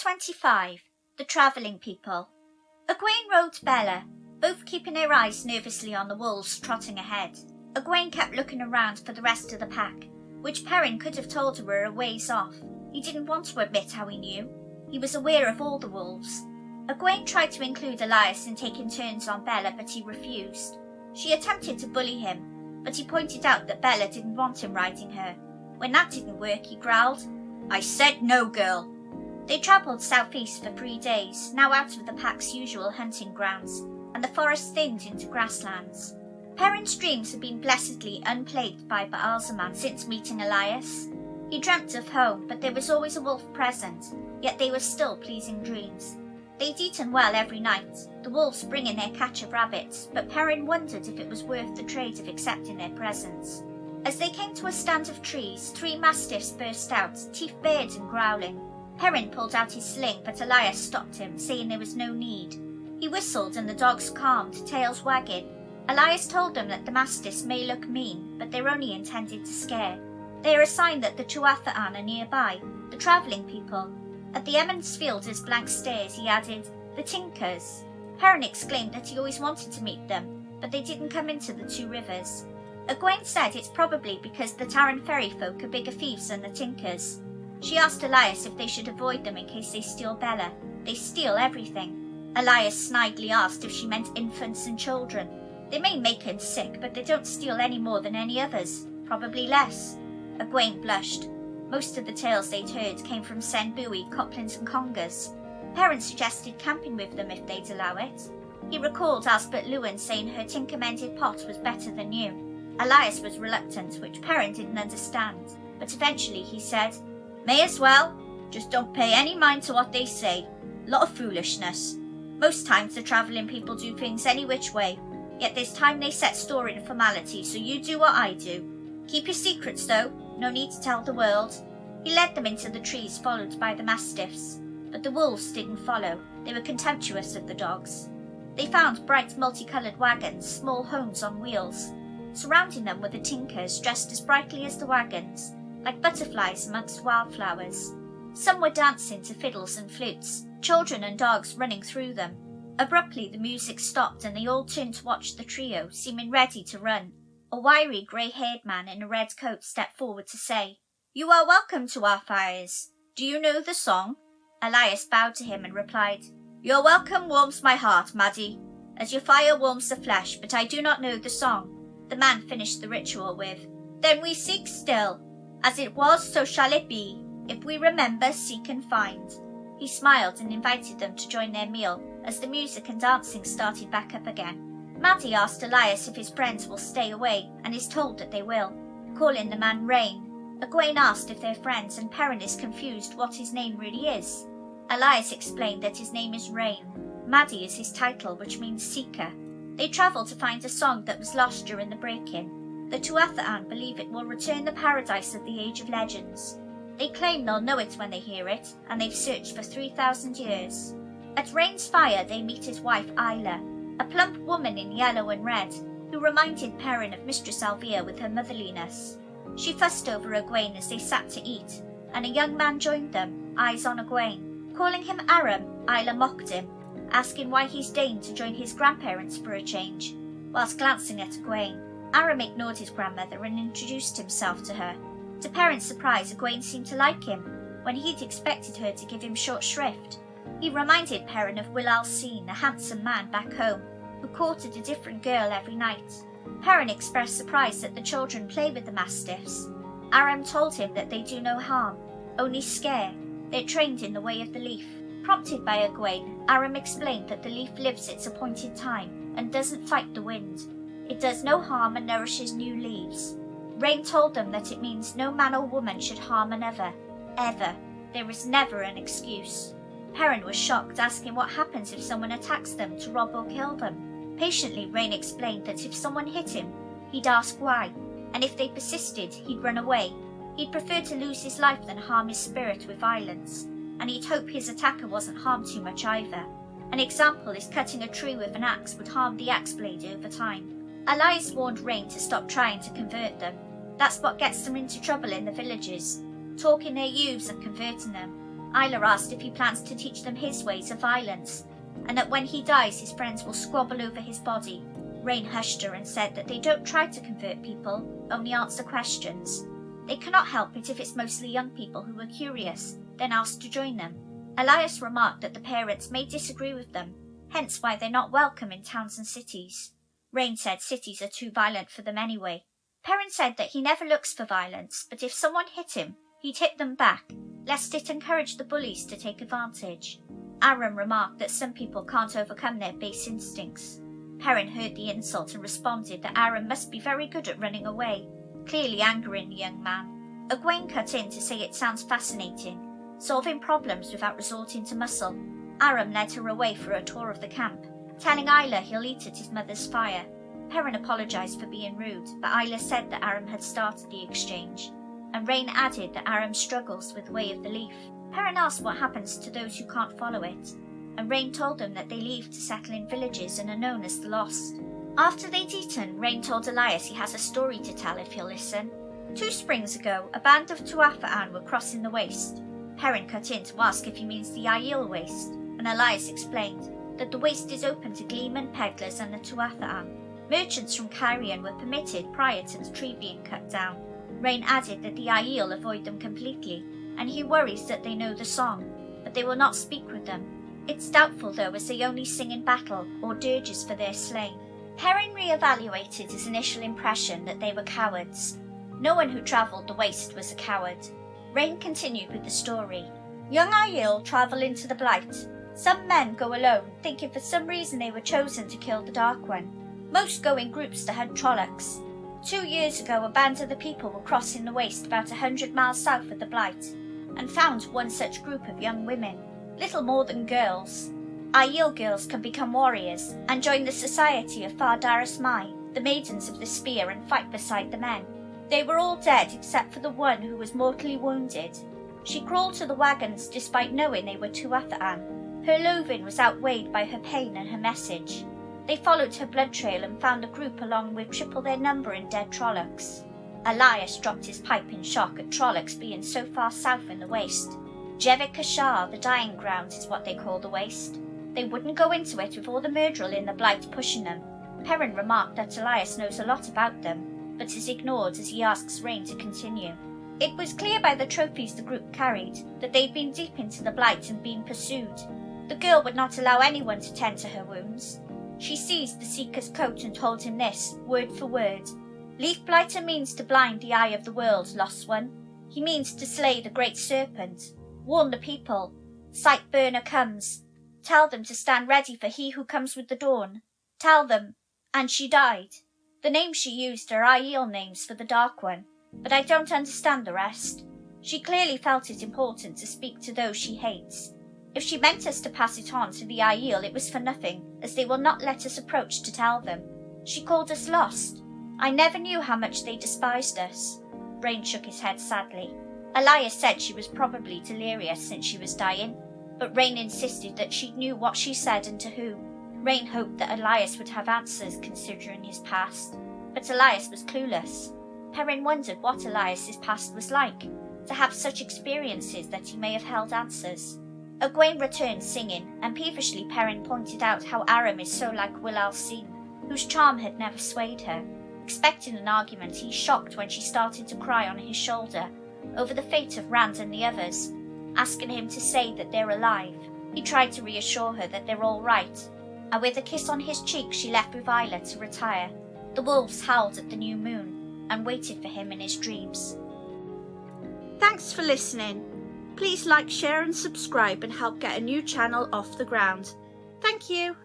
25. The Travelling People. Egwene rode Bella, both keeping their eyes nervously on the wolves trotting ahead. Egwene kept looking around for the rest of the pack, which Perrin could have told her were a ways off. He didn't want to admit how he knew. He was aware of all the wolves. Egwene tried to include Elias in taking turns on Bella, but he refused. She attempted to bully him, but he pointed out that Bella didn't want him riding her. When that didn't work, he growled, "I said no, girl." They travelled southeast for 3 days, now out of the pack's usual hunting grounds, and the forest thinned into grasslands. Perrin's dreams had been blessedly unplagued by Baalzamon since meeting Elias. He dreamt of home, but there was always a wolf present, yet they were still pleasing dreams. They'd eaten well every night, the wolves bringing their catch of rabbits, but Perrin wondered if it was worth the trade of accepting their presence. As they came to a stand of trees, 3 mastiffs burst out, teeth bared and growling. Perrin pulled out his sling, but Elias stopped him, saying there was no need. He whistled and the dogs calmed, tails wagging. Elias told them that the mastiffs may look mean, but they're only intended to scare. They are a sign that the Tuatha'an are nearby, the travelling people. At the Emmons field as blank stares, he added, "The Tinkers." Perrin exclaimed that he always wanted to meet them, but they didn't come into the 2 rivers. Egwene said it's probably because the Taran ferry folk are bigger thieves than the Tinkers. She asked Elias if they should avoid them in case they steal Bella. They steal everything. Elias snidely asked if she meant infants and children. They may make him sick, but they don't steal any more than any others, probably less. Egwene blushed. Most of the tales they'd heard came from Senbui, Coplins and Congers. Perrin suggested camping with them if they'd allow it. He recalled Asbert Lewin saying her tinker-mended pot was better than new. Elias was reluctant, which Perrin didn't understand, but eventually he said, "May as well. Just don't pay any mind to what they say. Lot of foolishness. Most times the travelling people do things any which way, yet this time they set store in formality, so you do what I do. Keep your secrets though, no need to tell the world." He led them into the trees, followed by the mastiffs, but the wolves didn't follow. They were contemptuous of the dogs. They found bright multicoloured wagons, small homes on wheels. Surrounding them were the Tinkers, dressed as brightly as the wagons, like butterflies amongst wildflowers. Some were dancing to fiddles and flutes, children and dogs running through them. Abruptly the music stopped and they all turned to watch the trio, seeming ready to run. A wiry, grey-haired man in a red coat stepped forward to say, "You are welcome to our fires. Do you know the song?" Elias bowed to him and replied, "Your welcome warms my heart, Maddie, as your fire warms the flesh, but I do not know the song." The man finished the ritual with, "Then we seek still. As it was, so shall it be. If we remember, seek and find." He smiled and invited them to join their meal as the music and dancing started back up again. Maddie asked Elias if his friends will stay away, and is told that they will, calling the man Rain. Egwene asked if they're friends, and Perrin is confused what his name really is. Elias explained that his name is Rain. Maddie is his title, which means seeker. They travel to find a song that was lost during the break-in. The Tuatha'an believe it will return the paradise of the Age of Legends. They claim they'll know it when they hear it, and they've searched for 3,000 years. At Rain's fire they meet his wife Isla, a plump woman in yellow and red, who reminded Perrin of Mistress Alvia with her motherliness. She fussed over Egwene as they sat to eat, and a young man joined them, eyes on Egwene. Calling him Aram, Isla mocked him, asking why he's deigned to join his grandparents for a change. Whilst glancing at Egwene, Aram ignored his grandmother and introduced himself to her. To Perrin's surprise, Egwene seemed to like him, when he'd expected her to give him short shrift. He reminded Perrin of Will Alcine, a handsome man back home, who courted a different girl every night. Perrin expressed surprise that the children play with the mastiffs. Aram told him that they do no harm, only scare. They're trained in the way of the leaf. Prompted by Egwene, Aram explained that the leaf lives its appointed time and doesn't fight the wind. It does no harm and nourishes new leaves. Rain told them that it means no man or woman should harm another, ever. There is never an excuse. Perrin was shocked, asking what happens if someone attacks them to rob or kill them. Patiently, Rain explained that if someone hit him, he'd ask why, and if they persisted, he'd run away. He'd prefer to lose his life than harm his spirit with violence, and he'd hope his attacker wasn't harmed too much either. An example is cutting a tree with an axe would harm the axe blade over time. Elias warned Rain to stop trying to convert them. That's what gets them into trouble in the villages, talking their youths and converting them. Isla asked if he plans to teach them his ways of violence, and that when he dies his friends will squabble over his body. Rain hushed her and said that they don't try to convert people, only answer questions. They cannot help it if it's mostly young people who are curious, then asked to join them. Elias remarked that the parents may disagree with them, hence why they're not welcome in towns and cities. Rain said cities are too violent for them anyway. Perrin said that he never looks for violence, but if someone hit him, he'd hit them back, lest it encourage the bullies to take advantage. Aram remarked that some people can't overcome their base instincts. Perrin heard the insult and responded that Aram must be very good at running away, clearly angering the young man. Egwene cut in to say it sounds fascinating, solving problems without resorting to muscle. Aram led her away for a tour of the camp, telling Isla he'll eat at his mother's fire. Perrin apologized for being rude, but Isla said that Aram had started the exchange, and Rain added that Aram struggles with Way of the Leaf. Perrin asked what happens to those who can't follow it, and Rain told them that they leave to settle in villages and are known as the Lost. After they'd eaten, Rain told Elias he has a story to tell if he'll listen. 2 springs ago, a band of Tuatha'an were crossing the waste. Perrin cut in to ask if he means the Aiel waste, and Elias explained that the waste is open to gleemen, peddlers and the Tuatha'an. Merchants from Cairhien were permitted prior to the tree being cut down. Rain added that the Aiel avoid them completely, and he worries that they know the song, but they will not speak with them. It's doubtful though, as they only sing in battle or dirges for their slain. Perrin re-evaluated his initial impression that they were cowards. No one who travelled the waste was a coward. Rain continued with the story. Young Aiel travel into the Blight. Some men go alone, thinking for some reason they were chosen to kill the Dark One. Most go in groups to hunt Trollocs. 2 years ago, a band of the people were crossing the waste about 100 miles south of the Blight, and found one such group of young women, little more than girls. Aiel girls can become warriors and join the society of Fardaris Mai, the Maidens of the Spear, and fight beside the men. They were all dead except for the one who was mortally wounded. She crawled to the wagons despite knowing they were Tuatha'an. Her loathing was outweighed by her pain and her message. They followed her blood trail and found a group along with triple their number in dead Trollocs. Elias dropped his pipe in shock at Trollocs being so far south in the waste. Jevik Kashar, the dying ground, is what they call the waste. They wouldn't go into it with all the murderers in the Blight pushing them. Perrin remarked that Elias knows a lot about them, but is ignored as he asks Rain to continue. It was clear by the trophies the group carried that they'd been deep into the Blight and been pursued. The girl would not allow anyone to tend to her wounds. She seized the Seeker's coat and told him this, word for word. Leaf Blighter means to blind the eye of the world, Lost One. He means to slay the great serpent. Warn the people. Sightburner comes. Tell them to stand ready for he who comes with the dawn. Tell them. And she died. The names she used are Aiel names for the Dark One, but I don't understand the rest. She clearly felt it important to speak to those she hates. If she meant us to pass it on to the Aiel, it was for nothing, as they will not let us approach to tell them. She called us lost. I never knew how much they despised us. Rain shook his head sadly. Elias said she was probably delirious since she was dying, but Rain insisted that she knew what she said and to whom. Rain hoped that Elias would have answers considering his past, but Elias was clueless. Perrin wondered what Elias's past was like, to have such experiences that he may have held answers. Egwene returned singing, and peevishly Perrin pointed out how Aram is so like Will Alcine, whose charm had never swayed her. Expecting an argument, he's shocked when she started to cry on his shoulder over the fate of Rand and the others, asking him to say that they're alive. He tried to reassure her that they're all right, and with a kiss on his cheek she left with Isla to retire. The wolves howled at the new moon and waited for him in his dreams. Thanks for listening. Please like, share and subscribe and help get a new channel off the ground. Thank you.